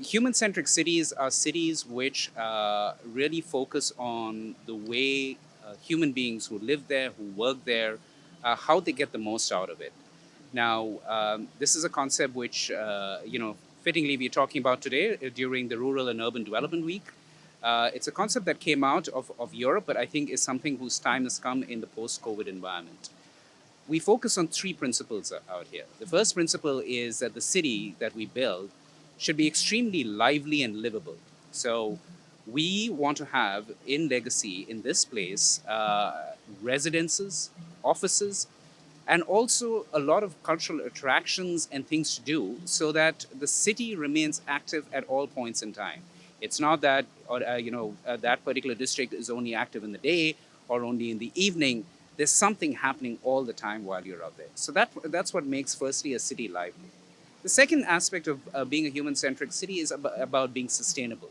Human-centric cities are cities which really focus on the way human beings who live there, who work there, how they get the most out of it. Now, this is a concept which, fittingly we're talking about today during the Rural and Urban Development Week. It's a concept that came out of Europe, but I think is something whose time has come in the post-COVID environment. We focus on three principles out here. The first principle is that the city that we build should be extremely lively and livable. So we want to have in legacy in this place residences, offices, and also a lot of cultural attractions and things to do so that the city remains active at all points in time. It's not that that particular district is only active in the day or only in the evening. There's something happening all the time while you're out there. So that's what makes firstly a city lively. The second aspect of being a human-centric city is about being sustainable.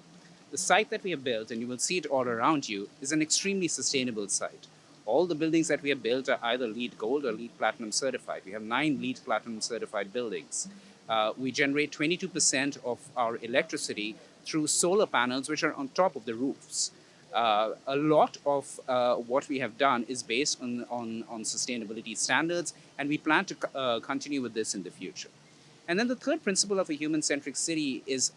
The site that we have built, and you will see it all around you, is an extremely sustainable site. All the buildings that we have built are either LEED Gold or LEED Platinum certified. We have 9 LEED Platinum certified buildings. We generate 22% of our electricity through solar panels, which are on top of the roofs. A lot of what we have done is based on sustainability standards, and we plan to continue with this in the future. And then the third principle of a human-centric city is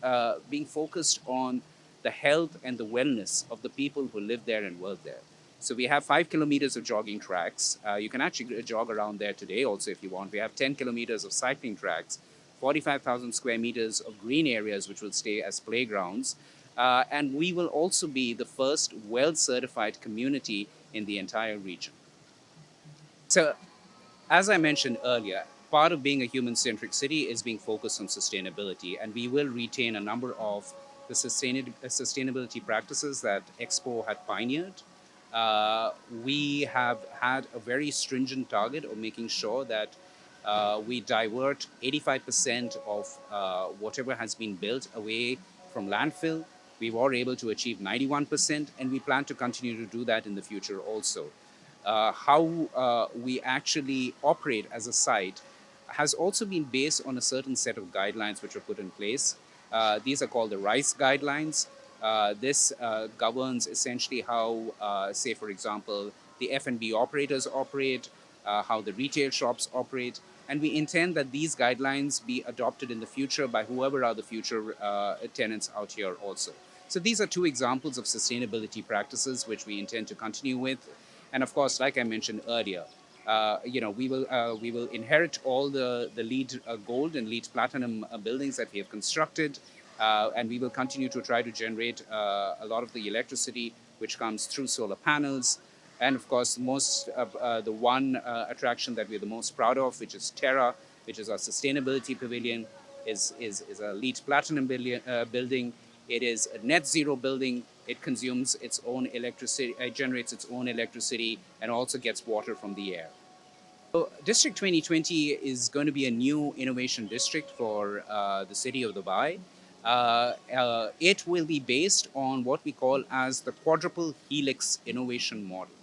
being focused on the health and the wellness of the people who live there and work there. So we have 5 kilometers of jogging tracks. You can actually jog around there today also if you want. We have 10 kilometers of cycling tracks, 45,000 square meters of green areas which will stay as playgrounds. And we will also be the first well-certified community in the entire region. So as I mentioned earlier, part of being a human-centric city is being focused on sustainability, and we will retain a number of the sustainability practices that Expo had pioneered. We have had a very stringent target of making sure that we divert 85% of whatever has been built away from landfill. We were able to achieve 91%, and we plan to continue to do that in the future also. How we actually operate as a site has also been based on a certain set of guidelines which were put in place. These are called the RICE guidelines. This governs essentially how, say, for example, the F&B operators operate, how the retail shops operate, and we intend that these guidelines be adopted in the future by whoever are the future tenants out here also. So these are two examples of sustainability practices which we intend to continue with. And of course, like I mentioned earlier, we will inherit all the LEED Gold and LEED Platinum buildings that we have constructed, and we will continue to try to generate a lot of the electricity which comes through solar panels. And of course, the one attraction that we're the most proud of, which is Terra, which is our sustainability pavilion, is a LEED Platinum building. It is a net zero building. It consumes its own electricity, it generates its own electricity, and also gets water from the air. So District 2020 is going to be a new innovation district for the city of Dubai. It will be based on what we call as the quadruple helix innovation model.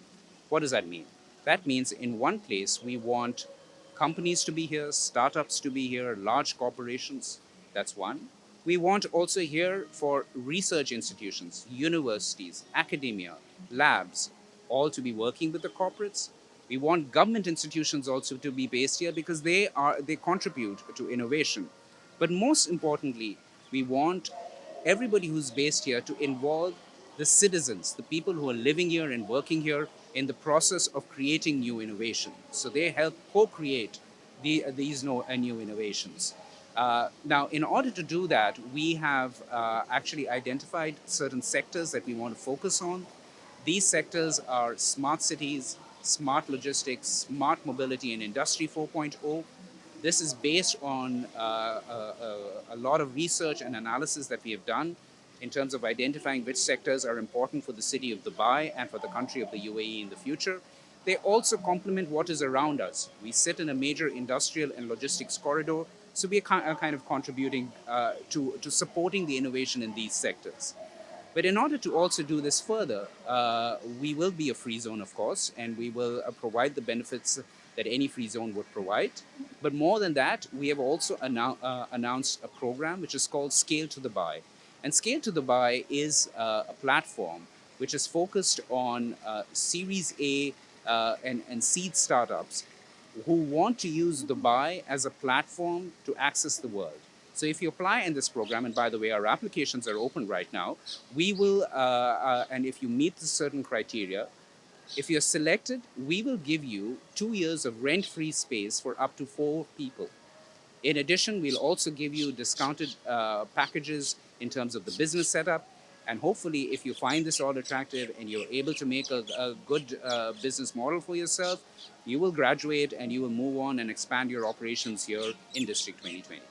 What does that mean? That means in one place, we want companies to be here, startups to be here, large corporations. That's one. We want also here for research institutions, universities, academia, labs, all to be working with the corporates. We want government institutions also to be based here because they contribute to innovation. But most importantly, we want everybody who's based here to involve the citizens, the people who are living here and working here in the process of creating new innovation. So they help co-create these new innovations. Now, in order to do that, we have actually identified certain sectors that we want to focus on. These sectors are smart cities, smart logistics, smart mobility, and Industry 4.0. This is based on a lot of research and analysis that we have done in terms of identifying which sectors are important for the city of Dubai and for the country of the UAE in the future. They also complement what is around us. We sit in a major industrial and logistics corridor, so we are kind of contributing to supporting the innovation in these sectors. But in order to also do this further, we will be a free zone, of course, and we will provide the benefits that any free zone would provide. But more than that, we have also announced a program which is called Scale to the Buy. And Scale to the Buy is a platform which is focused on Series A and seed startups who want to use Dubai as a platform to access the world. So if you apply in this program, and by the way, our applications are open right now, we will, and if you meet the certain criteria, if you're selected, we will give you 2 years of rent-free space for up to 4 people. In addition, we'll also give you discounted packages in terms of the business setup. And hopefully, if you find this all attractive and you're able to make a good business model for yourself, you will graduate and you will move on and expand your operations here in District 2020.